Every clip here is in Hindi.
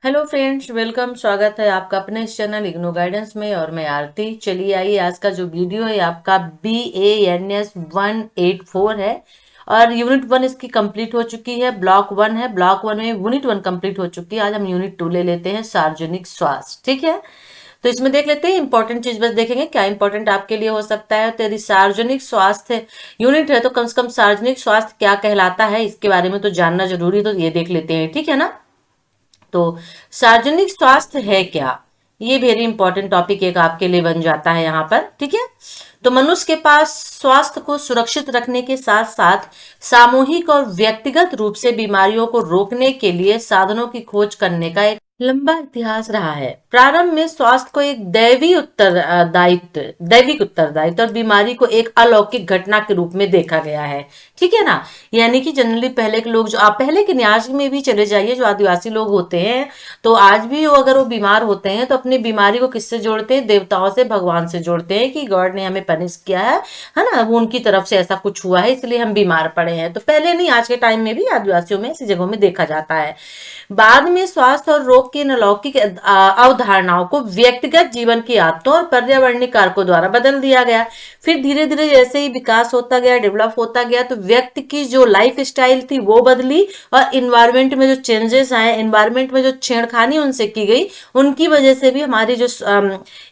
Hello friends, welcome. स्वागत है आपका अपने इस चैनल इग्नो गाइडेंस में और मैं आरती। चलिए आइए, आज का जो वीडियो है आपका BANS 184 है और यूनिट 1 इसकी कंप्लीट हो चुकी है। ब्लॉक 1 है, ब्लॉक 1 में यूनिट 1 कंप्लीट हो चुकी है। आज हम यूनिट 2 ले लेते हैं, सार्वजनिक स्वास्थ्य। ठीक है, तो इसमें देख लेते हैं इंपॉर्टेंट चीज, बस देखेंगे क्या इंपॉर्टेंट आपके लिए हो सकता है। तो यदि सार्वजनिक स्वास्थ्य यूनिट है तो कम से कम सार्वजनिक स्वास्थ्य क्या कहलाता है इसके बारे में तो जानना जरूरी है, तो ये देख लेते हैं। ठीक है ना। तो सार्वजनिक स्वास्थ्य है क्या, ये वेरी इंपॉर्टेंट टॉपिक एक आपके लिए बन जाता है यहाँ पर। ठीक है, तो मनुष्य के पास स्वास्थ्य को सुरक्षित रखने के साथ साथ सामूहिक और व्यक्तिगत रूप से बीमारियों को रोकने के लिए साधनों की खोज करने का एक लंबा इतिहास रहा है। प्रारंभ में स्वास्थ्य को एक दैविक उत्तरदायित्व और बीमारी को एक अलौकिक घटना के रूप में देखा गया है। ठीक है ना। यानी कि जनरली पहले के लोग, जो आप पहले के न्यास में भी चले जाइए, जो आदिवासी लोग होते हैं, तो आज भी वो अगर वो बीमार होते हैं तो अपनी बीमारी को किससे जोड़ते हैं? देवताओं से, भगवान से जोड़ते हैं कि गॉड ने हमें पनिश किया है ना, वो उनकी तरफ से ऐसा कुछ हुआ है इसलिए हम बीमार पड़े हैं। तो पहले नहीं, आज के टाइम में भी आदिवासियों में ऐसी जगहों में देखा जाता है। बाद में स्वास्थ्य और रोग की इन अलौकिक अवधारणाओं को व्यक्तिगत जीवन की आदतों और पर्यावरणीय कारकों द्वारा बदल दिया गया। फिर धीरे धीरे जैसे ही विकास होता गया, डेवलप होता गया, तो व्यक्ति की जो लाइफ स्टाइल थी वो बदली और इन्वायरमेंट में जो चेंजेस आए, इन्वायरमेंट में जो छेड़खानी उनसे की गई, उनकी वजह से भी हमारी जो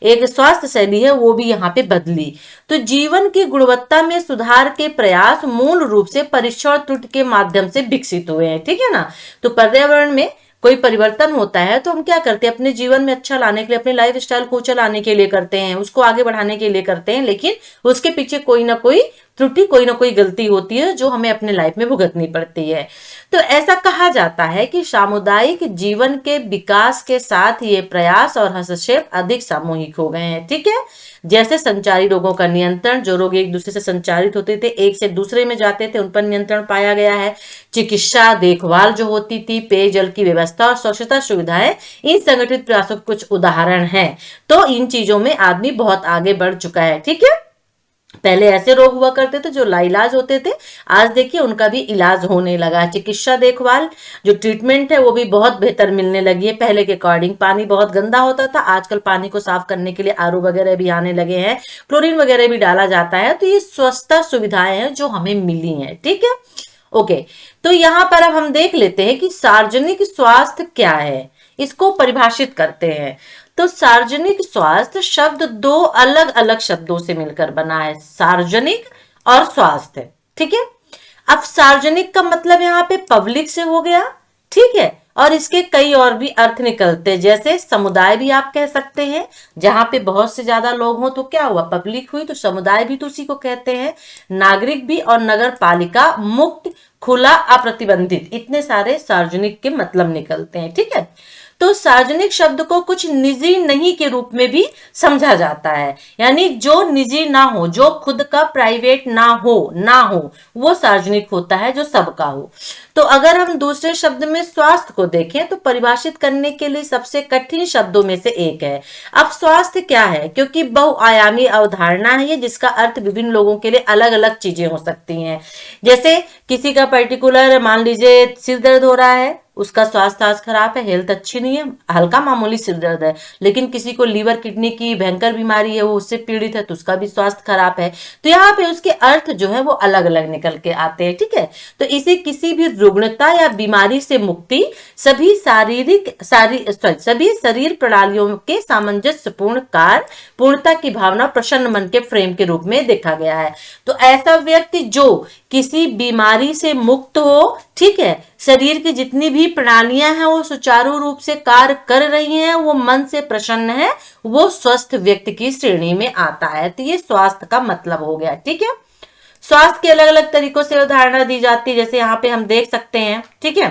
एक स्वास्थ्य शैली है वो भी यहाँ पे बदली। तो जीवन की गुणवत्ता में सुधार के प्रयास मूल रूप से परीक्षण त्रुटि के माध्यम से विकसित हुए हैं। ठीक है ना। तो पर्यावरण में कोई परिवर्तन होता है तो हम क्या करते हैं? अपने जीवन में अच्छा लाने के लिए, अपने लाइफ स्टाइल को ऊंचा लाने के लिए करते हैं, उसको आगे बढ़ाने के लिए करते हैं, लेकिन उसके पीछे कोई ना कोई त्रुटि, कोई ना कोई गलती होती है जो हमें अपने लाइफ में भुगतनी पड़ती है। तो ऐसा कहा जाता है कि सामुदायिक जीवन के विकास के साथ ये प्रयास और हस्तक्षेप अधिक सामूहिक हो गए हैं। ठीक है, जैसे संचारी रोगों का नियंत्रण, जो रोग एक दूसरे से संचारित होते थे, एक से दूसरे में जाते थे, उन पर नियंत्रण पाया गया है। चिकित्सा देखभाल जो होती थी, पेयजल की व्यवस्था और स्वच्छता सुविधाएं, इन संगठित प्रयासों के कुछ उदाहरण हैं। तो इन चीजों में आदमी बहुत आगे बढ़ चुका है। ठीक है, पहले ऐसे रोग हुआ करते थे जो लाइलाज होते थे, आज देखिए उनका भी इलाज होने लगा है। चिकित्सा देखभाल जो ट्रीटमेंट है वो भी बहुत बेहतर मिलने लगी है। पहले के अकॉर्डिंग पानी बहुत गंदा होता था, आजकल पानी को साफ करने के लिए आरओ वगैरह भी आने लगे हैं, क्लोरीन वगैरह भी डाला जाता है। तो ये स्वच्छता सुविधाएं हैं जो हमें मिली हैं। ठीक है, ओके। तो यहाँ पर अब हम देख लेते हैं कि सार्वजनिक स्वास्थ्य क्या है, इसको परिभाषित करते हैं। तो सार्वजनिक स्वास्थ्य शब्द दो अलग अलग शब्दों से मिलकर बना है, सार्वजनिक और स्वास्थ्य। ठीक है, अब सार्वजनिक का मतलब यहाँ पे पब्लिक से हो गया। ठीक है, और इसके कई और भी अर्थ निकलते हैं, जैसे समुदाय भी आप कह सकते हैं, जहां पे बहुत से ज्यादा लोग हों तो क्या हुआ? पब्लिक हुई, तो समुदाय भी तो उसी को कहते हैं। नागरिक भी, और नगर पालिका, मुक्त, खुला, अप्रतिबंधित, इतने सारे सार्वजनिक के मतलब निकलते हैं। ठीक है, तो सार्वजनिक शब्द को कुछ निजी नहीं के रूप में भी समझा जाता है, यानी जो निजी ना हो, जो खुद का प्राइवेट ना हो वो सार्वजनिक होता है, जो सबका हो। तो अगर हम दूसरे शब्द में स्वास्थ्य को देखें तो परिभाषित करने के लिए सबसे कठिन शब्दों में से एक है। अब स्वास्थ्य क्या है? क्योंकि बहुआयामी अवधारणा है ये, जिसका अर्थ विभिन्न लोगों के लिए अलग अलग चीजें हो सकती हैं। जैसे किसी का पर्टिकुलर, मान लीजिए सिर दर्द हो रहा है, उसका स्वास्थ्य आज खराब है, हेल्थ अच्छी नहीं है, हल्का मामूली सिर दर्द है। लेकिन किसी को लीवर किडनी की भयंकर बीमारी है, वो उससे पीड़ित है, तो उसका भी स्वास्थ्य खराब है। तो यहाँ पे उसके अर्थ जो है वो अलग अलग निकल के आते हैं। ठीक है, तो इसे किसी भी रुग्णता या बीमारी से मुक्ति, सभी शरीर प्रणालियों के सामंजस्यपूर्ण कार्य, पूर्णता की भावना, प्रसन्न मन के फ्रेम के रूप में देखा गया है। तो ऐसा व्यक्ति जो किसी बीमारी से मुक्त हो, ठीक है, शरीर की जितनी भी प्रणालियां हैं वो सुचारू रूप से कार्य कर रही हैं, वो मन से प्रसन्न है, वो स्वस्थ व्यक्ति की श्रेणी में आता है। तो ये स्वास्थ्य का मतलब हो गया। ठीक है, स्वास्थ्य के अलग अलग तरीकों से उदाहरण दी जाती है, जैसे यहाँ पे हम देख सकते हैं। ठीक है,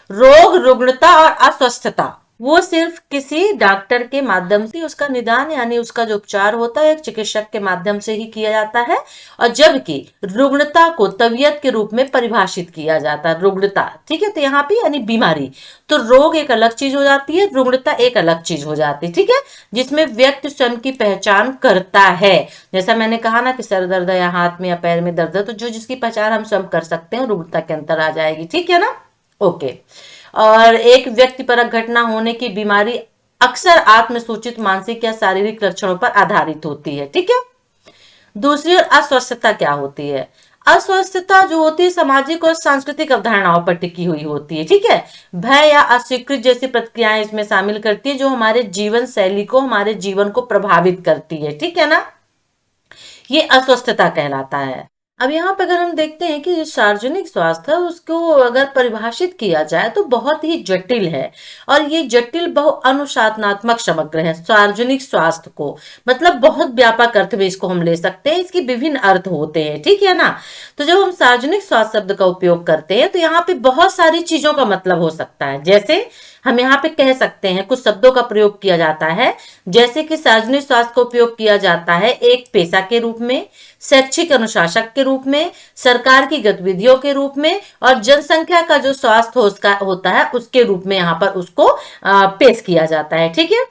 रोग, रुग्णता और अस्वस्थता वो सिर्फ किसी डॉक्टर के माध्यम से उसका निदान, यानी उसका जो उपचार होता है एक चिकित्सक के माध्यम से ही किया जाता है। और जबकि रुग्णता को तबीयत के रूप में परिभाषित किया जाता है, रुग्णता। ठीक है, तो यहाँ पे यानी बीमारी, तो रोग एक अलग चीज हो जाती है, रुग्णता एक अलग चीज हो जाती है। ठीक है, जिसमें व्यक्ति स्वयं की पहचान करता है। जैसा मैंने कहा ना कि सर दर्द है या हाथ में या पैर में दर्द है, तो जो जिसकी पहचान हम स्वयं कर सकते हैं रुग्णता के अंतर आ जाएगी। ठीक है ना, ओके। और एक व्यक्तिपरक घटना होने की बीमारी अक्सर आत्मसूचित मानसिक या शारीरिक लक्षणों पर आधारित होती है। ठीक है। दूसरी ओर अस्वस्थता क्या होती है? अस्वस्थता जो होती है सामाजिक और सांस्कृतिक अवधारणाओं पर टिकी हुई होती है। ठीक है। भय या अस्वीकृति जैसी प्रतिक्रियाएं इसमें शामिल करती है जो हमारे जीवन शैली को, हमारे जीवन को प्रभावित करती है। ठीक है ना, ये अस्वस्थता कहलाता है। अब यहाँ पे अगर हम देखते हैं कि जो सार्वजनिक स्वास्थ्य है उसको अगर परिभाषित किया जाए तो बहुत ही जटिल है, और ये जटिल बहु अनुशासनात्मक समग्र है। सार्वजनिक स्वास्थ्य को मतलब बहुत व्यापक अर्थ में इसको हम ले सकते हैं, इसके विभिन्न अर्थ होते हैं। ठीक है ना, तो जब हम सार्वजनिक स्वास्थ्य शब्द का उपयोग करते हैं तो यहाँ पे बहुत सारी चीजों का मतलब हो सकता है। जैसे हम यहाँ पे कह सकते हैं, कुछ शब्दों का प्रयोग किया जाता है, जैसे कि सार्वजनिक स्वास्थ्य का उपयोग किया जाता है एक पेशा के रूप में, शैक्षिक अनुशासक के रूप में, सरकार की गतिविधियों के रूप में, और जनसंख्या का जो स्वास्थ्य होता है उसके रूप में यहाँ पर उसको पेश किया जाता है। ठीक है।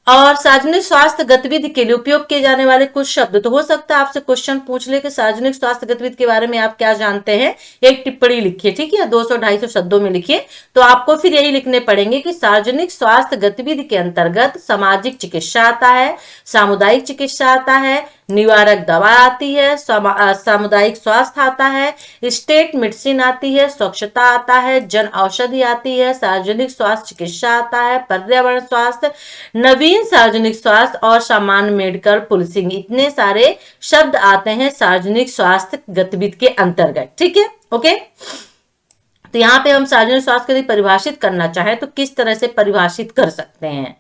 और सार्वजनिक स्वास्थ्य गतिविधि के लिए उपयोग किए जाने वाले कुछ शब्द, तो हो सकता है आपसे क्वेश्चन पूछ ले कि सार्वजनिक स्वास्थ्य गतिविधि के बारे में आप क्या जानते हैं, एक टिप्पणी लिखिए। ठीक है, 200-250 शब्दों में लिखिए। तो आपको फिर यही लिखने पड़ेंगे कि सार्वजनिक स्वास्थ्य गतिविधि के अंतर्गत सामाजिक चिकित्सा आता है, सामुदायिक चिकित्सा आता है, निवारक दवा आती है, सामुदायिक स्वास्थ्य आता है, स्टेट मेडिसिन आती है, स्वच्छता आता है, जन औषधि आती है, सार्वजनिक स्वास्थ्य चिकित्सा आता है, पर्यावरण स्वास्थ्य, नवीन सार्वजनिक स्वास्थ्य और सामान्य मेडिकल पुलिसिंग, इतने सारे शब्द आते हैं सार्वजनिक स्वास्थ्य गतिविधि के अंतर्गत। ठीक है, ओके। तो यहाँ पे हम सार्वजनिक स्वास्थ्य को परिभाषित करना चाहें तो किस तरह से परिभाषित कर सकते हैं?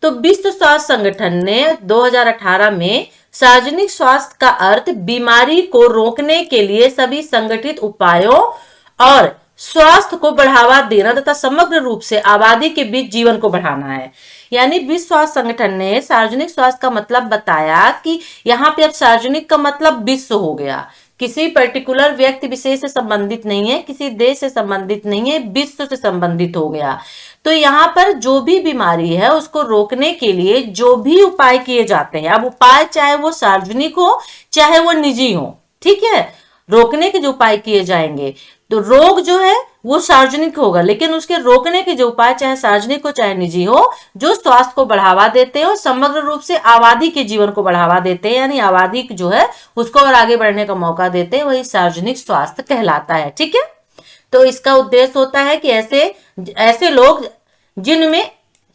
तो विश्व स्वास्थ्य संगठन ने 2018 में सार्वजनिक स्वास्थ्य का अर्थ बीमारी को रोकने के लिए सभी संगठित उपायों और स्वास्थ्य को बढ़ावा देना तथा समग्र रूप से आबादी के बीच जीवन को बढ़ाना है। यानी विश्व स्वास्थ्य संगठन ने सार्वजनिक स्वास्थ्य का मतलब बताया कि यहाँ पे अब सार्वजनिक का मतलब विश्व हो गया, किसी पर्टिकुलर व्यक्ति विशेष से संबंधित नहीं है, किसी देश से संबंधित नहीं है, विश्व से संबंधित हो गया। तो यहाँ पर जो भी बीमारी है उसको रोकने के लिए जो भी उपाय किए जाते हैं, अब उपाय चाहे वो सार्वजनिक हो चाहे वो निजी हो, ठीक है, रोकने के जो उपाय किए जाएंगे तो रोग जो है वो सार्वजनिक होगा, लेकिन उसके रोकने के जो उपाय चाहे सार्वजनिक हो चाहे निजी हो, जो स्वास्थ्य को बढ़ावा देते हैं और समग्र रूप से आबादी के जीवन को बढ़ावा देते हैं, यानी आबादी जो है उसको और आगे बढ़ने का मौका देते हैं, वही सार्वजनिक स्वास्थ्य कहलाता है। ठीक है। तो इसका उद्देश्य होता है कि ऐसे लोग जिनमें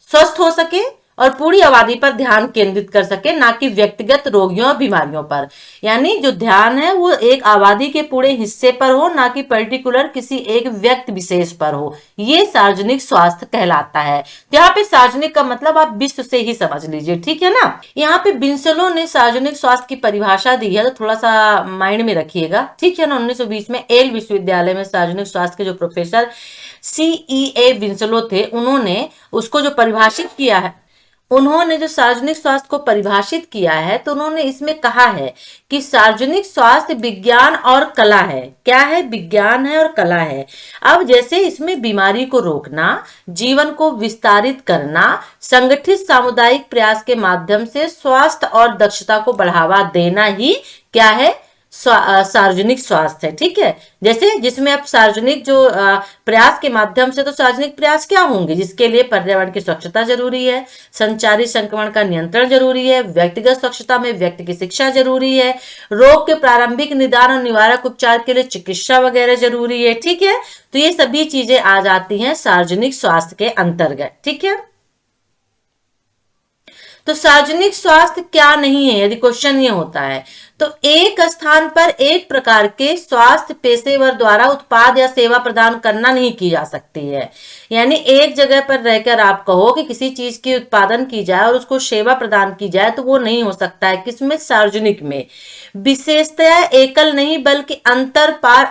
स्वस्थ हो सके और पूरी आबादी पर ध्यान केंद्रित कर सके, ना कि व्यक्तिगत रोगियों और बीमारियों पर। यानी जो ध्यान है वो एक आबादी के पूरे हिस्से पर हो, ना कि पर्टिकुलर किसी एक व्यक्ति विशेष पर हो। ये सार्वजनिक स्वास्थ्य कहलाता है। तो यहाँ पे सार्वजनिक का मतलब आप विश्व से ही समझ लीजिए। ठीक है ना। यहाँ पे बिंसलो ने सार्वजनिक स्वास्थ्य की परिभाषा दी है, तो थोड़ा सा माइंड में रखिएगा। ठीक है ना। 1920 में येल विश्वविद्यालय में सार्वजनिक स्वास्थ्य के जो प्रोफेसर CEA विंसलो थे, उन्होंने उसको जो परिभाषित किया है, उन्होंने जो सार्वजनिक स्वास्थ्य को परिभाषित किया है, तो उन्होंने इसमें कहा है कि सार्वजनिक स्वास्थ्य विज्ञान और कला है। क्या है? विज्ञान है और कला है। अब जैसे इसमें बीमारी को रोकना, जीवन को विस्तारित करना, संगठित सामुदायिक प्रयास के माध्यम से स्वास्थ्य और दक्षता को बढ़ावा देना ही क्या है? सार्वजनिक स्वास्थ्य है। ठीक है। जैसे जिसमें अब सार्वजनिक जो प्रयास के माध्यम से, तो सार्वजनिक प्रयास क्या होंगे? जिसके लिए पर्यावरण की स्वच्छता जरूरी है, संचारी संक्रमण का नियंत्रण जरूरी है, व्यक्तिगत स्वच्छता में व्यक्ति की शिक्षा जरूरी है, रोग के प्रारंभिक निदान और निवारक उपचार के लिए चिकित्सा वगैरह जरूरी है। ठीक है। तो ये सभी चीजें आ जाती हैं सार्वजनिक स्वास्थ्य के अंतर्गत। ठीक है। तो सार्वजनिक स्वास्थ्य क्या नहीं है, यदि क्वेश्चन ये होता है, तो एक स्थान पर एक प्रकार के स्वास्थ्य पेशेवर द्वारा उत्पाद या सेवा प्रदान करना नहीं की जा सकती है। यानी एक जगह पर रहकर आप कहो कि किसी चीज की उत्पादन की जाए और उसको सेवा प्रदान की जाए, तो वो नहीं हो सकता है। किसमें? सार्वजनिक में। विशेषतया एकल नहीं बल्कि अंतर पार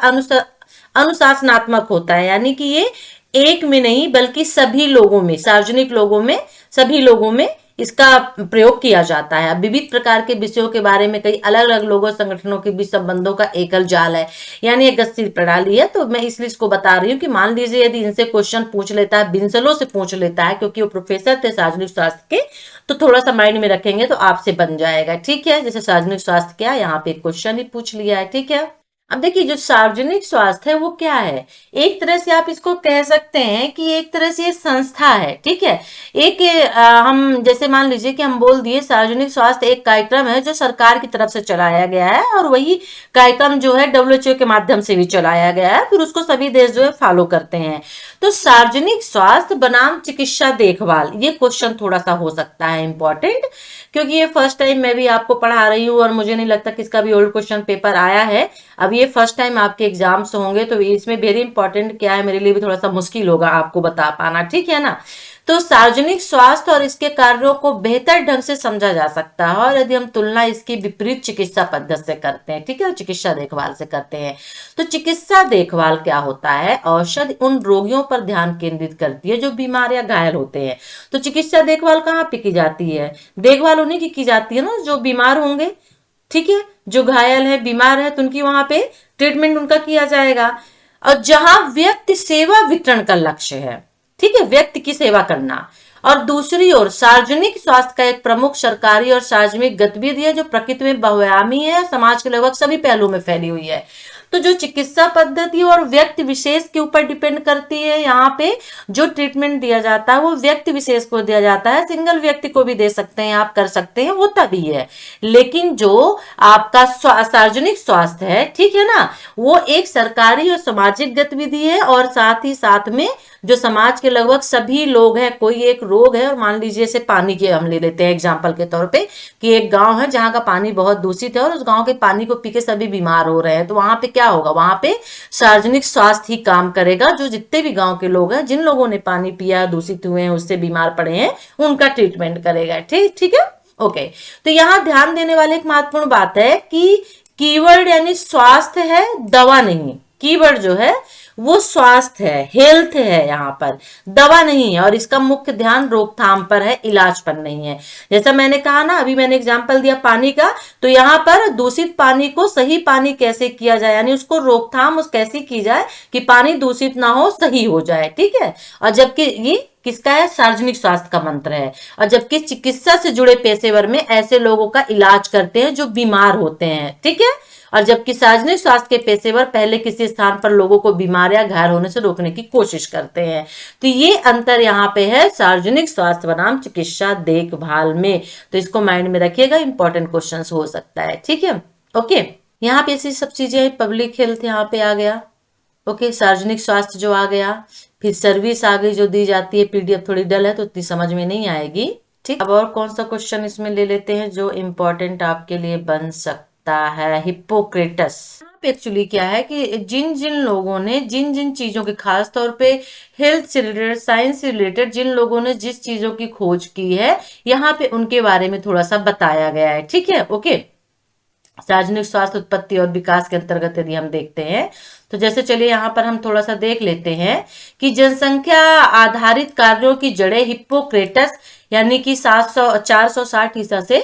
अनुशासनात्मक होता है। यानी कि ये एक में नहीं बल्कि सभी लोगों में, सार्वजनिक लोगों में, सभी लोगों में इसका प्रयोग किया जाता है। विविध प्रकार के विषयों के बारे में कई अलग अलग लोगों संगठनों के बीच संबंधों का एकल जाल है, यानी एक गतिशील प्रणाली है। तो मैं इसलिए इसको बता रही हूँ कि मान लीजिए यदि इनसे क्वेश्चन पूछ लेता है, बिंसलो से पूछ लेता है, क्योंकि वो प्रोफेसर थे सार्वजनिक स्वास्थ्य के, तो थोड़ा सा माइंड में रखेंगे तो आपसे बन जाएगा। ठीक है। जैसे सार्वजनिक स्वास्थ्य क्या, यहाँ पे क्वेश्चन ही पूछ लिया है। ठीक है। अब देखिए जो सार्वजनिक स्वास्थ्य है वो क्या है, एक तरह से आप इसको कह सकते हैं कि एक तरह से ये संस्था है, ठीक है। एक हम जैसे मान लीजिए कि हम बोल दिए सार्वजनिक स्वास्थ्य एक कार्यक्रम है जो सरकार की तरफ से चलाया गया है, और वही कार्यक्रम जो है डब्ल्यूएचओ के माध्यम से भी चलाया गया है, फिर उसको सभी देश जो है फॉलो करते हैं। तो सार्वजनिक स्वास्थ्य बनाम चिकित्सा देखभाल, ये क्वेश्चन थोड़ा सा हो सकता है इंपॉर्टेंट, क्योंकि ये फर्स्ट टाइम मैं भी आपको पढ़ा रही हूँ और मुझे नहीं लगता किसका भी ओल्ड क्वेश्चन पेपर आया है। अब ये फर्स्ट टाइम आपके एग्जाम्स होंगे, तो इसमें वेरी इंपॉर्टेंट क्या है, मेरे लिए भी थोड़ा सा मुश्किल होगा आपको बता पाना, ठीक है ना। तो सार्वजनिक स्वास्थ्य और इसके कार्यों को बेहतर ढंग से समझा जा सकता है और यदि हम तुलना इसकी विपरीत चिकित्सा पद्धति से करते हैं, ठीक है, और चिकित्सा देखभाल से करते हैं। तो चिकित्सा देखभाल क्या होता है, औषधि उन रोगियों पर ध्यान केंद्रित करती है जो बीमार या घायल होते हैं। तो चिकित्सा देखभाल कहाँ पे की जाती है, देखभाल उन्हीं की जाती है ना जो बीमार होंगे, ठीक है, जो घायल है बीमार है तो उनकी वहां पे ट्रीटमेंट उनका किया जाएगा। और जहां व्यक्ति सेवा वितरण का लक्ष्य है, ठीक है, व्यक्ति की सेवा करना, और दूसरी ओर सार्वजनिक स्वास्थ्य का एक प्रमुख सरकारी और सार्वजनिक गतिविधि है जो प्रकृति में बहुआयामी है, समाज के लगभग सभी पहलुओं में फैली हुई है। तो जो चिकित्सा पद्धति और व्यक्ति विशेष के ऊपर डिपेंड करती है, यहाँ पे जो ट्रीटमेंट दिया जाता है वो व्यक्ति विशेष को दिया जाता है, सिंगल व्यक्ति को भी दे सकते हैं, आप कर सकते हैं, होता भी है। लेकिन जो आपका सार्वजनिक स्वास्थ्य है, ठीक है ना, वो एक सरकारी और सामाजिक गतिविधि है, और साथ ही साथ में जो समाज के लगभग सभी लोग हैं, कोई एक रोग है, और मान लीजिए जैसे पानी के हम ले लेते हैं एग्जाम्पल के तौर पे, कि एक गांव है जहां का पानी बहुत दूषित है और उस गांव के पानी को पी के सभी बीमार हो रहे हैं, तो वहां पे क्या होगा, वहां पे सार्वजनिक स्वास्थ्य ही काम करेगा, जो जितने भी गांव के लोग हैं जिन लोगों ने पानी पिया, दूषित हुए हैं, उससे बीमार पड़े हैं, उनका ट्रीटमेंट करेगा, ठीक ठीक है, ओके। तो यहाँ ध्यान देने वाली एक महत्वपूर्ण बात है कि कीवर्ड यानी स्वास्थ्य है, दवा नहीं। कीवर्ड जो है वो स्वास्थ्य है, हेल्थ है, यहाँ पर दवा नहीं है, और इसका मुख्य ध्यान रोकथाम पर है, इलाज पर नहीं है। जैसा मैंने कहा ना, अभी मैंने एग्जांपल दिया पानी का, तो यहाँ पर दूषित पानी को सही पानी कैसे किया जाए, यानी उसको रोकथाम उस कैसे की जाए कि पानी दूषित ना हो, सही हो जाए, ठीक है। और जबकि ये किसका है, सार्वजनिक स्वास्थ्य का मंत्र है। और जबकि चिकित्सा से जुड़े पेशेवर में ऐसे लोगों का इलाज करते हैं जो बीमार होते हैं, ठीक है। और जबकि सार्वजनिक स्वास्थ्य के पेशेवर पहले किसी स्थान पर लोगों को बीमार या घायल होने से रोकने की कोशिश करते हैं। तो ये अंतर यहाँ पे है सार्वजनिक स्वास्थ्य बनाम चिकित्सा देखभाल में। तो इसको माइंड में रखिएगा, इंपॉर्टेंट क्वेश्चन हो सकता है, ठीक है, ओके। यहाँ पे ऐसी सब चीजें, पब्लिक हेल्थ यहाँ पे आ गया, ओके, सार्वजनिक स्वास्थ्य जो आ गया, फिर सर्विस आ गई जो दी जाती है, पीडीएफ थोड़ी डल है तो इतनी समझ में नहीं आएगी, ठीक। अब और कौन सा क्वेश्चन इसमें ले लेते हैं जो इम्पोर्टेंट आपके लिए बन सकता है, हिप्पोक्रेटस। एक्चुअली क्या है कि जिन जिन लोगों ने जिन जिन चीजों की, खास तौर पे हेल्थ से रिलेटेड, साइंस से रिलेटेड जिन लोगों ने जिस चीजों की खोज की है, यहाँ पे उनके बारे में थोड़ा सा बताया गया है, ठीक है, ओके। सार्वजनिक स्वास्थ्य उत्पत्ति और विकास के अंतर्गत यदि हम देखते हैं तो जैसे चलिए यहाँ पर हम थोड़ा सा देख लेते हैं कि जनसंख्या आधारित कार्यों की जड़ें हिप्पोक्रेटस यानी कि 460 ईसा से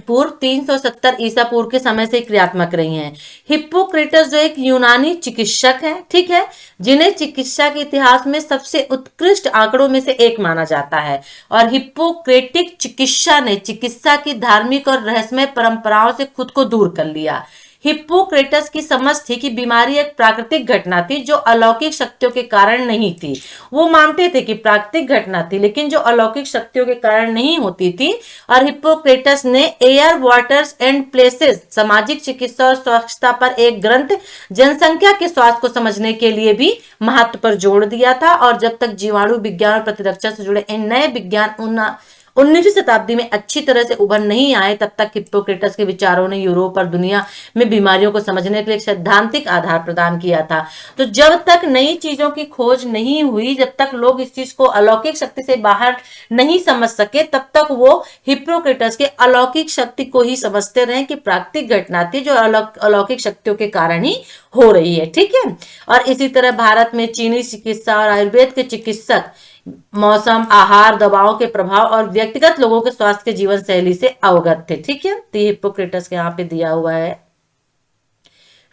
पूर्व 370 ईसा पूर्व के समय से क्रियात्मक रही हैं। हिप्पोक्रेटस जो एक यूनानी चिकित्सक हैं, ठीक है, जिन्हें चिकित्सा के इतिहास में सबसे उत्कृष्ट आंकड़ों में से एक माना जाता है। और हिप्पोक्रेटिक चिकित्सा ने चिकित्सा की धार्मिक और रहस्यमय परंपराओं से खुद को दूर कर लिया। हिप्पोक्रेटस की समझ थी कि बीमारी एक प्राकृतिक घटना थी जो अलौकिक शक्तियों के कारण नहीं थी। वो मानते थे कि प्राकृतिक घटना थी लेकिन जो अलौकिक शक्तियों के कारण नहीं होती थी। और हिप्पोक्रेटस ने एयर, वाटर्स एंड प्लेसेस, सामाजिक चिकित्सा और स्वच्छता पर एक ग्रंथ जनसंख्या के स्वास्थ्य को समझने के लिए भी महत्व पर जोर दिया था। और जब तक जीवाणु विज्ञान और प्रतिरक्षा से जुड़े इन नए विज्ञान 19वीं शताब्दी में अच्छी तरह से उभर नहीं आए, तब तक हिप्पोक्रेटस के विचारों ने यूरोप और दुनिया में बीमारियों को समझने के लिए एक सैद्धांतिक आधार प्रदान किया था। तो जब तक नई चीजों की खोज नहीं हुई, जब तक लोग इस चीज को अलौकिक शक्ति से बाहर नहीं समझ सके, तब तक वो हिप्पोक्रेटस के अलौकिक शक्ति को ही समझते रहे कि प्राकृतिक घटना थी जो अलौकिक शक्तियों के कारण ही हो रही है, ठीक है। और इसी तरह भारत में चीनी चिकित्सा और आयुर्वेद के चिकित्सक मौसम, आहार, दवाओं के प्रभाव और व्यक्तिगत लोगों के स्वास्थ्य के जीवन शैली से अवगत थे, ठीक है। तो हिप्पोक्रेटस के यहाँ पे दिया हुआ है।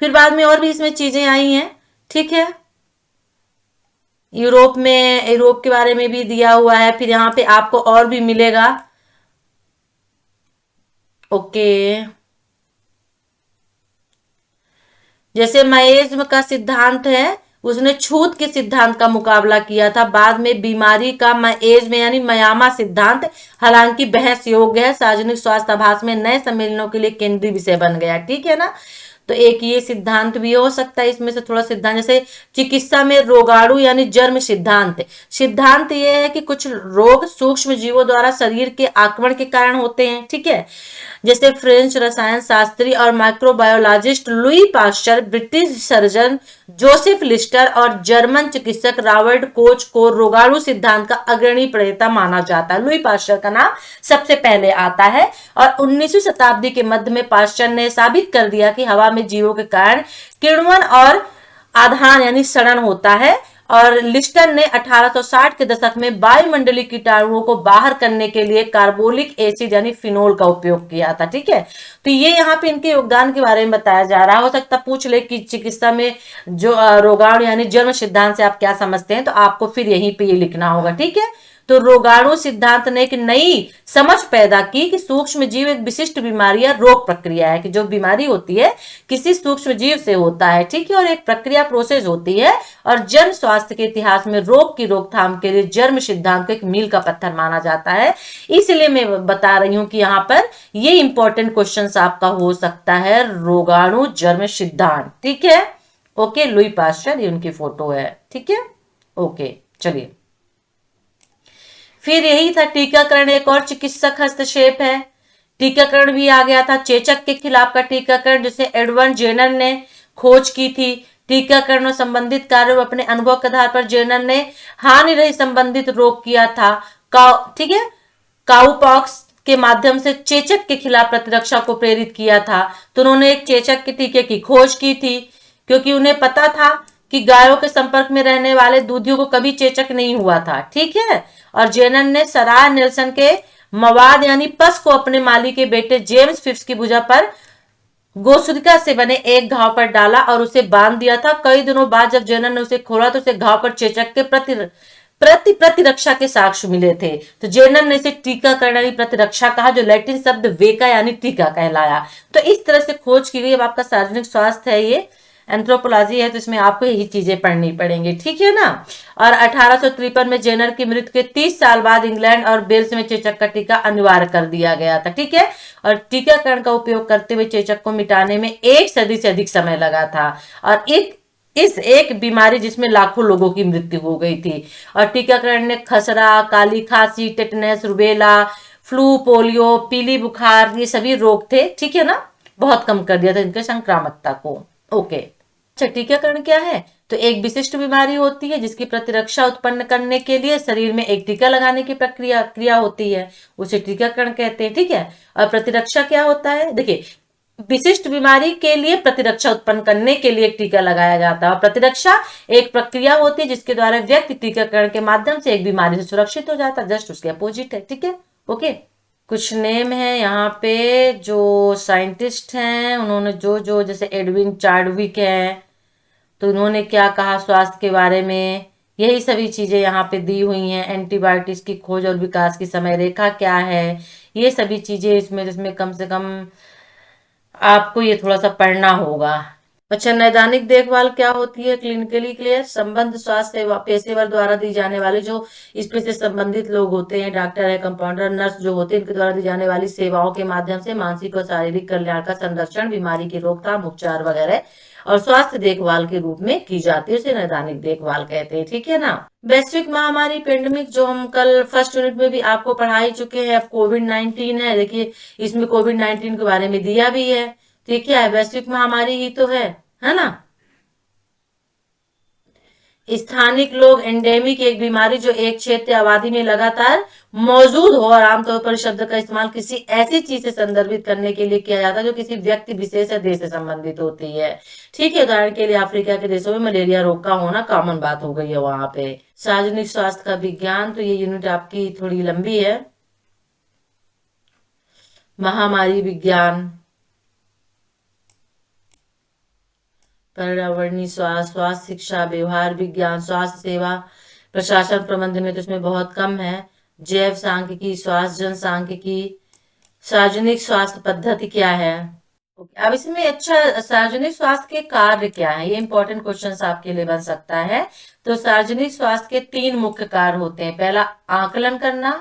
फिर बाद में और भी इसमें चीजें आई हैं, ठीक है। यूरोप के बारे में भी दिया हुआ है। फिर यहाँ पे आपको और भी मिलेगा, ओके। जैसे मयेज्म का सिद्धांत है, उसने छूत के सिद्धांत का मुकाबला किया था। बाद में बीमारी का मयेज्म यानी मयामा सिद्धांत, हालांकि बहस योग्य है, सार्वजनिक स्वास्थ्य आभास में नए सम्मेलनों के लिए केंद्रीय विषय बन गया। ठीक है ना। तो एक ये सिद्धांत भी हो सकता है, इसमें से थोड़ा सिद्धांत, जैसे चिकित्सा में रोगाणु यानी जर्म सिद्धांत। सिद्धांत ये है कि कुछ रोग सूक्ष्म जीवों द्वारा शरीर के आक्रमण के कारण होते हैं। ठीक है। जैसे फ्रेंच रसायन शास्त्री और microbiologist Louis Pasteur, British surgeon Joseph Lister और जर्मन चिकित्सक रॉबर्ट कोच को रोगाणु सिद्धांत का अग्रणी प्रणेता माना जाता है। लुई पास्चर का नाम सबसे पहले आता है और 19वीं शताब्दी के मध्य में पास्चर ने साबित कर दिया कि हवा में जीवों के कारण किण्वन और आधान यानी सड़न होता है। और लिस्टर ने 1860 के दशक में वायुमंडलीय कीटाणुओं को बाहर करने के लिए कार्बोलिक एसिड यानी फिनोल का उपयोग किया था। ठीक है। तो ये यहाँ पे इनके योगदान के बारे में बताया जा रहा है। हो सकता पूछ ले कि चिकित्सा में जो रोगाणु यानी जर्म सिद्धांत से आप क्या समझते हैं, तो आपको फिर यहीं पे ये लिखना होगा। ठीक है। तो रोगाणु सिद्धांत ने एक नई समझ पैदा की कि सूक्ष्म जीव एक विशिष्ट बीमारी या रोग प्रक्रिया है, कि जो बीमारी होती है किसी सूक्ष्म जीव से होता है। ठीक है। और एक प्रक्रिया प्रोसेस होती है। और जन स्वास्थ्य के इतिहास में रोग की रोकथाम के लिए जर्म सिद्धांत को एक मील का पत्थर माना जाता है। इसलिए मैं बता रही हूं कि यहाँ पर ये इंपॉर्टेंट क्वेश्चन आपका हो सकता है, रोगाणु जर्म सिद्धांत। ठीक है। ओके, लुई पास्चर, ये उनकी फोटो है। ठीक है। ओके, चलिए। फिर यही था टीकाकरण, एक और चिकित्सक हस्तक्षेप है। टीकाकरण भी आ गया था, चेचक के खिलाफ का टीकाकरण जिसे एडवर्ड जेनर ने खोज की थी। टीकाकरण और संबंधित कार्यों में अपने अनुभव के आधार पर जेनर ने हानि रहित संबंधित रोग किया था। ठीक है, काउपॉक्स के माध्यम से चेचक के खिलाफ प्रतिरक्षा को प्रेरित किया था। तो उन्होंने एक चेचक के टीके की खोज की थी, क्योंकि उन्हें पता था कि गायों के संपर्क में रहने वाले दूधियों को कभी चेचक नहीं हुआ था। ठीक है। और जेनर ने सराह नेल्सन के मवाद यानी पस को अपने माली के बेटे जेम्स फिप्स की भुजा पर गोसुरिका से बने एक घाव पर डाला और उसे बांध दिया था। कई दिनों बाद जब जेनर ने उसे खोला तो उसे घाव पर चेचक के प्रतिरक्षा के साक्ष्य मिले थे। तो जेनर ने इसे टीकाकरण यानी प्रतिरक्षा कहा, जो लैटिन शब्द वेका यानी टीका कहलाया। तो इस तरह से खोज की गई। अब आपका सार्वजनिक स्वास्थ्य है, ये एंथ्रोपोलॉजी है, तो इसमें आपको यही चीजें पढ़नी पड़ेंगी। ठीक है ना। और 1853 में जेनर की मृत्यु के 30 साल बाद इंग्लैंड और वेल्स में चेचक का टीका अनिवार्य कर दिया गया था। ठीक है। और टीकाकरण का उपयोग करते हुए चेचक को मिटाने में 1 सदी से अधिक समय लगा था। और एक बीमारी जिसमें लाखों लोगों की मृत्यु हो गई थी। और टीकाकरण ने खसरा, काली खांसी, टेटनस, रुबेला, फ्लू, पोलियो, पीली बुखार, ये सभी रोग थे। ठीक है ना, बहुत कम कर दिया था इनके संक्रामकता को। ओके। अच्छा, टीकाकरण क्या है? तो एक विशिष्ट बीमारी होती है जिसकी प्रतिरक्षा उत्पन्न करने के लिए शरीर में एक टीका लगाने की क्रिया होती है, उसे टीकाकरण कहते हैं। ठीक है। और प्रतिरक्षा क्या होता है? देखिए, विशिष्ट बीमारी के लिए प्रतिरक्षा उत्पन्न करने के लिए एक टीका लगाया जाता है। और प्रतिरक्षा एक प्रक्रिया होती है जिसके द्वारा व्यक्ति टीकाकरण के माध्यम से एक बीमारी से सुरक्षित हो जाता है। जस्ट उसके अपोजिट है। ठीक है। ओके। कुछ नेम है यहाँ पे जो साइंटिस्ट हैं, उन्होंने जो जैसे एडविन चार्डविक है, तो उन्होंने क्या कहा स्वास्थ्य के बारे में, यही सभी चीजें यहाँ पे दी हुई हैं। एंटीबायोटिक्स की खोज और विकास की समय रेखा क्या है, ये सभी चीजें जिसमें कम से कम आपको ये थोड़ा सा पढ़ना होगा। अच्छा, नैदानिक देखभाल क्या होती है? क्लिनिकली क्लियर संबंध स्वास्थ्य सेवा पेशेवर द्वारा दी जाने वाली, जो इसमें से संबंधित लोग होते हैं, डॉक्टर है, कंपाउंडर, नर्स जो होते हैं, इनके द्वारा दी जाने वाली सेवाओं के माध्यम से मानसिक और शारीरिक कल्याण का संरक्षण, बीमारी की रोकथाम, उपचार वगैरह और स्वास्थ्य देखभाल के रूप में की जाती है, उसे नैदानिक देखभाल कहते हैं। ठीक है ना। वैश्विक महामारी पेंडेमिक जो हम कल फर्स्ट यूनिट में भी आपको पढ़ा ही चुके हैं। अब कोविड-19 है, देखिए इसमें कोविड-19 के बारे में दिया भी है। तो ये क्या है? वैश्विक महामारी ही तो है ना। स्थानिक लोग, एंडेमिक एक बीमारी जो एक क्षेत्र आबादी में लगातार मौजूद हो, और आमतौर पर शब्द का इस्तेमाल किसी ऐसी चीज से संदर्भित करने के लिए किया जाता है जो किसी व्यक्ति विशेष या देश से संबंधित होती है। ठीक है। उदाहरण के लिए अफ्रीका के देशों में मलेरिया रोग का होना कॉमन बात हो गई है वहां पे। सार्वजनिक स्वास्थ्य का विज्ञान, तो ये यूनिट आपकी थोड़ी लंबी है। महामारी विज्ञान, पर्यावरणीय स्वास्थ्य, स्वास्थ्य शिक्षा, व्यवहार विज्ञान, स्वास्थ्य सेवा प्रशासन प्रबंधन में तो इसमें बहुत कम है। जैव सांख्यिकी, स्वास्थ्य जनसांख्यिकी, सार्वजनिक स्वास्थ्य पद्धति क्या है? अब इसमें अच्छा, सार्वजनिक स्वास्थ्य के कार्य क्या है, ये इंपॉर्टेंट क्वेश्चन आपके लिए बन सकता है। तो सार्वजनिक स्वास्थ्य के 3 मुख्य कार्य होते हैं। पहला आकलन करना,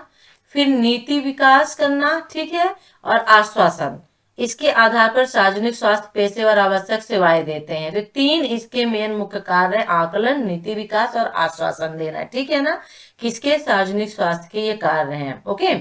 फिर नीति विकास करना, ठीक है, और आश्वासन। इसके आधार पर सार्वजनिक स्वास्थ्य पेशेवर आवश्यक सेवाएं देते हैं। तो 3 इसके मेन मुख्य कार्य है, आकलन, नीति विकास और आश्वासन देना, ठीक है ना। किसके? सार्वजनिक स्वास्थ्य के ये कार्य हैं। ओके,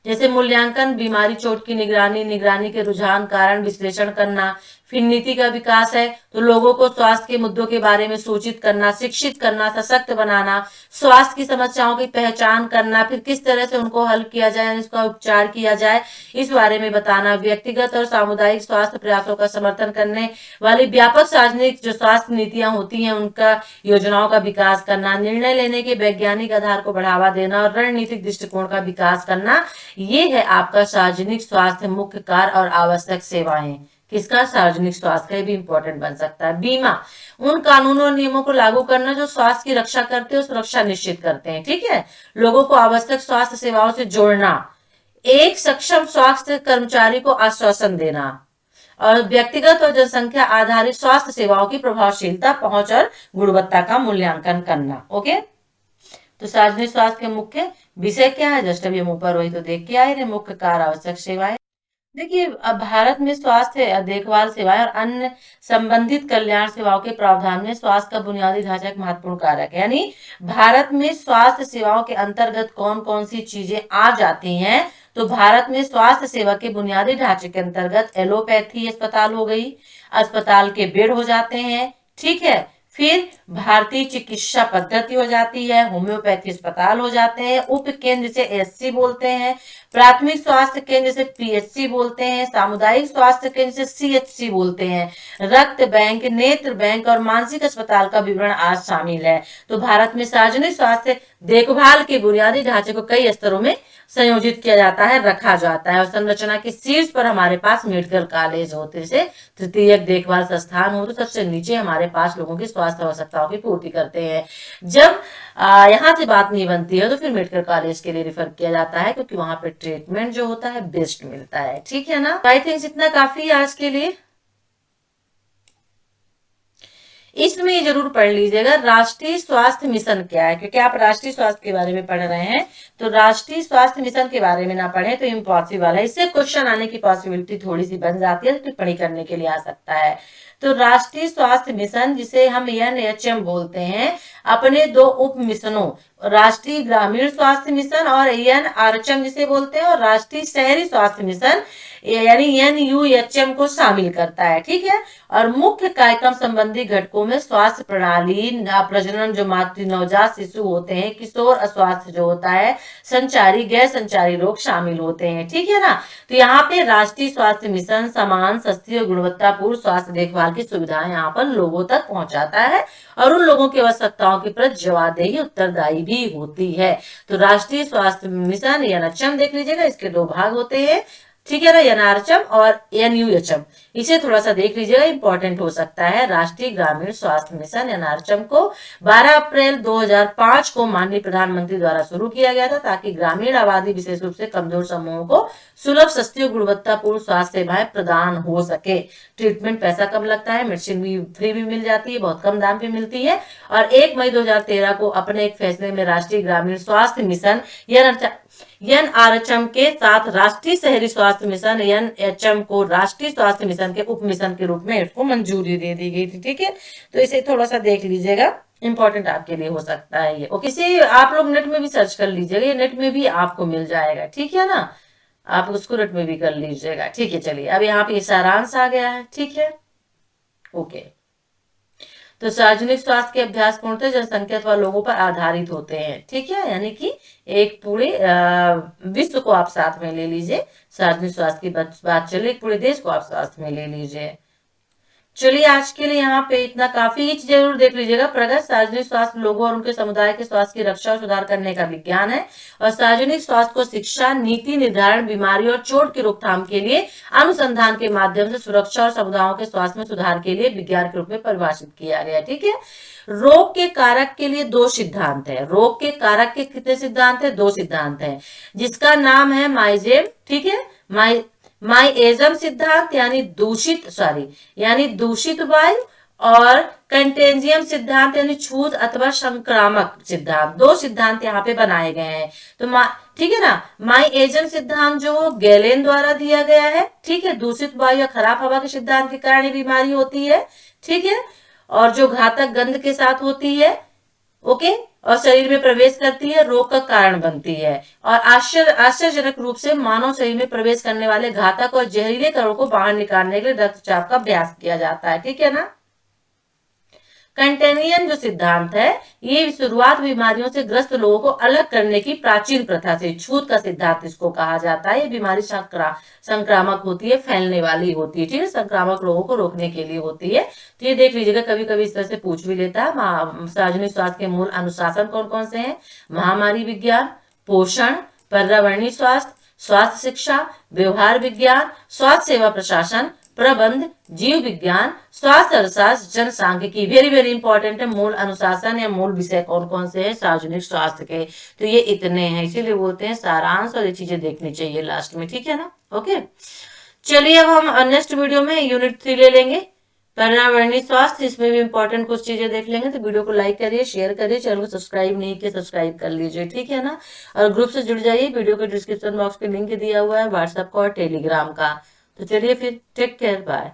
जैसे मूल्यांकन, बीमारी चोट की निगरानी, निगरानी के रुझान कारण विश्लेषण करना। फिर नीति का विकास है, तो लोगों को स्वास्थ्य के मुद्दों के बारे में सूचित करना, शिक्षित करना, सशक्त बनाना, स्वास्थ्य की समस्याओं की पहचान करना, फिर किस तरह से उनको हल किया जाए, इसका उपचार किया जाए, इस बारे में बताना। व्यक्तिगत और सामुदायिक स्वास्थ्य प्रयासों का समर्थन करने वाली व्यापक सार्वजनिक जो स्वास्थ्य नीतियां होती हैं, उनका योजनाओं का विकास करना। निर्णय लेने के वैज्ञानिक आधार को बढ़ावा देना और रणनीतिक दृष्टिकोण का विकास करना। ये है आपका सार्वजनिक स्वास्थ्य मुख्य कार्य और आवश्यक सेवाएं। किसका? सार्वजनिक स्वास्थ्य का भी इंपॉर्टेंट बन सकता है। बीमा, उन कानूनों और नियमों को लागू करना जो स्वास्थ्य की रक्षा करते हैं, सुरक्षा निश्चित करते हैं, ठीक है। लोगों को आवश्यक स्वास्थ्य सेवाओं से जोड़ना, एक सक्षम स्वास्थ्य कर्मचारी को आश्वासन देना, और व्यक्तिगत और जनसंख्या आधारित स्वास्थ्य सेवाओं की प्रभावशीलता, पहुंच और गुणवत्ता का मूल्यांकन करना। ओके, तो सार्वजनिक स्वास्थ्य के मुख्य विषय क्या है? जस्ट अभी हम ऊपर वही तो देख के आए थे, मुख्य कार्य, आवश्यक सेवाएं। देखिए, अब भारत में स्वास्थ्य देखभाल सेवाएं और अन्य संबंधित कल्याण सेवाओं के प्रावधान में स्वास्थ्य का बुनियादी ढांचा एक महत्वपूर्ण कारक है। यानी भारत में स्वास्थ्य सेवाओं के अंतर्गत कौन कौन सी चीजें आ जाती हैं? तो भारत में स्वास्थ्य सेवा के बुनियादी ढांचे के अंतर्गत एलोपैथी अस्पताल हो गई, अस्पताल के बेड हो जाते हैं, ठीक है। फिर भारतीय चिकित्सा पद्धति हो जाती है, होम्योपैथी अस्पताल हो जाते हैं, उप केंद्र से एससी बोलते हैं, प्राथमिक स्वास्थ्य केंद्र से पीएचसी बोलते हैं, सामुदायिक स्वास्थ्य केंद्र से सीएचसी बोलते हैं, रक्त बैंक, नेत्र बैंक और मानसिक अस्पताल का विवरण आज शामिल है। तो भारत में सार्वजनिक स्वास्थ्य देखभाल के बुनियादी ढांचे को कई स्तरों में संयोजित किया जाता है, रखा जाता है। और संरचना के शीर्ष पर हमारे पास मेडिकल कॉलेज होते से तृतीयक देखभाल संस्थान हो, तो सबसे नीचे हमारे पास लोगों की स्वास्थ्य आवश्यकताओं की पूर्ति करते हैं। जब यहाँ से बात नहीं बनती है तो फिर मेडिकल कॉलेज के लिए रिफर किया जाता है, क्योंकि वहां पे ट्रीटमेंट जो होता है बेस्ट मिलता है, ठीक है ना। आई थिंक इतना काफी है आज के लिए। इसमें ये जरूर पढ़ लीजिएगा राष्ट्रीय स्वास्थ्य मिशन क्या है, क्योंकि आप राष्ट्रीय स्वास्थ्य के बारे में पढ़ रहे हैं, तो राष्ट्रीय स्वास्थ्य मिशन के बारे में ना पढ़े तो इम्पॉसिबल है। इससे क्वेश्चन आने की पॉसिबिलिटी थोड़ी सी बन जाती है, टिप्पणी करने के लिए आ सकता है। तो राष्ट्रीय स्वास्थ्य मिशन, जिसे हम एनएचएम बोलते हैं, अपने 2 उप मिशनों, राष्ट्रीय ग्रामीण स्वास्थ्य मिशन और एनआरएचएम जिसे बोलते हैं, और राष्ट्रीय शहरी स्वास्थ्य मिशन यानी एनयूएचएम को शामिल करता है, ठीक है। और मुख्य कार्यक्रम संबंधी घटकों में स्वास्थ्य प्रणाली, प्रजनन जो मातृ नवजात शिशु होते हैं, किशोर अस्वास्थ्य जो होता है, संचारी गैर संचारी रोग शामिल होते हैं, ठीक है ना। तो यहाँ पे राष्ट्रीय स्वास्थ्य मिशन समान, सस्ती और गुणवत्तापूर्ण स्वास्थ्य देखभाल की सुविधाएं यहाँ पर लोगों तक पहुंचाता है और उन लोगों की आवश्यकताओं के प्रति जवाबदेही उत्तरदायी भी होती है। तो राष्ट्रीय स्वास्थ्य मिशन या एनएचएम देख लीजिएगा, इसके 2 भाग होते हैं, ठीक है ना, एनआरएचएम और एनयूएचएम। इसे थोड़ा सा देख लीजिएगा, इंपॉर्टेंट हो सकता है। राष्ट्रीय ग्रामीण स्वास्थ्य मिशन एनआरएचएम को 12 अप्रैल 2005 को माननीय प्रधानमंत्री द्वारा शुरू किया गया था, ताकि ग्रामीण आबादी, विशेष रूप से कमजोर समूहों को सुलभ, सस्ती और गुणवत्तापूर्ण स्वास्थ्य सेवाएं प्रदान हो सके। ट्रीटमेंट पैसा कम लगता है, मेडिसिन भी फ्री भी मिल जाती है, बहुत कम दाम पे मिलती है। और 1 मई 2013 को अपने एक फैसले में राष्ट्रीय ग्रामीण स्वास्थ्य मिशन एनआरएचएम के साथ राष्ट्रीय शहरी स्वास्थ्य मिशन एनएचएम को राष्ट्रीय स्वास्थ्य मिशन के उप मिशन के रूप में इसको मंजूरी दे दी गई थी, ठीक है। तो इसे थोड़ा सा देख लीजिएगा, इंपॉर्टेंट आपके लिए हो सकता है ये। ओके, इसे आप लोग नेट में भी सर्च कर लीजिएगा, ये नेट में भी आपको मिल जाएगा, ठीक है ना। आप उसको नेट में भी कर लीजिएगा, ठीक है। चलिए, अब यहाँ पे सारांश आ गया है, ठीक है। ओके, तो सार्वजनिक स्वास्थ्य के अभ्यास पूर्णतः जनसंख्या अथवा लोगों पर आधारित होते हैं, ठीक है। यानी कि एक पूरे विश्व को आप साथ में ले लीजिए, सार्वजनिक स्वास्थ्य की बात चले, पूरे देश को आप स्वास्थ्य में ले लीजिए। चलिए, आज के लिए यहाँ पे इतना काफी। ही जरूर देख लीजिएगा, प्रगत सार्वजनिक स्वास्थ्य लोगों और उनके समुदाय के स्वास्थ्य की रक्षा और सुधार करने का विज्ञान है, और सार्वजनिक स्वास्थ्य को शिक्षा, नीति निर्धारण, बीमारी और चोट की रोकथाम के लिए अनुसंधान के माध्यम से सुरक्षा और समुदायों के स्वास्थ्य में सुधार के लिए विज्ञान के रूप में परिभाषित किया गया, ठीक है। रोग के कारक के लिए 2 सिद्धांत है। रोग के कारक के कितने सिद्धांत है? 2 सिद्धांत है, जिसका नाम है माइजेम, ठीक है। माइएजम सिद्धांत यानी दूषित वायु, और कंटेंजियम सिद्धांत यानी छूत अथवा संक्रामक सिद्धांत। दो सिद्धांत यहाँ पे बनाए गए हैं। तो ठीक है ना, माइएजम सिद्धांत जो गैलेन द्वारा दिया गया है, ठीक है, दूषित वायु या खराब हवा के सिद्धांत के कारण ये बीमारी होती है, ठीक है, और जो घातक गंध के साथ होती है, ओके, और शरीर में प्रवेश करती है, रोग का कारण बनती है, और आश्चर्यजनक रूप से मानव शरीर में प्रवेश करने वाले घातक और जहरीले कणों को बाहर निकालने के लिए रक्तचाप का अभ्यास किया जाता है, ठीक है ना। कंटेनियन जो सिद्धांत है, ये शुरुआत बीमारियों से ग्रस्त लोगों को अलग करने की प्राचीन प्रथा से, छूत का सिद्धांत इसको कहा जाता है। ये बीमारी संक्रामक होती है, फैलने वाली होती है, ठीक है, संक्रामक रोगों को रोकने के लिए होती है। तो ये देख लीजिएगा, कभी कभी इस तरह से पूछ भी लेता है। सार्वजनिक स्वास्थ्य के मूल अनुशासन कौन कौन से हैं? महामारी विज्ञान, पोषण, पर्यावरणीय स्वास्थ्य, स्वास्थ्य शिक्षा, व्यवहार विज्ञान, स्वास्थ्य सेवा प्रशासन, प्रबंध, जीव विज्ञान, स्वास्थ्य अर्थशास्त्र, जनसांख्यिकी। वेरी वेरी इंपॉर्टेंट है। मूल अनुशासन या मूल विषय कौन कौन से हैं सार्वजनिक स्वास्थ्य के? तो ये इतने हैं, इसीलिए बोलते हैं सारांश, और ये चीजें देखनी चाहिए लास्ट में, ठीक है ना। ओके, चलिए अब हम नेक्स्ट वीडियो में यूनिट 3 ले लेंगे, पर्यावरणीय स्वास्थ्य। इसमें भी इंपॉर्टेंट कुछ चीजें देख लेंगे। तो वीडियो को लाइक करिए, शेयर करिए, चैनल को सब्सक्राइब नहीं किया सब्सक्राइब कर लीजिए, ठीक है ना। और ग्रुप से जुड़ जाइए, वीडियो के डिस्क्रिप्शन बॉक्स पे लिंक दिया हुआ है व्हाट्सएप का और टेलीग्राम का। तो चलिए फिर, टेक केयर, बाय।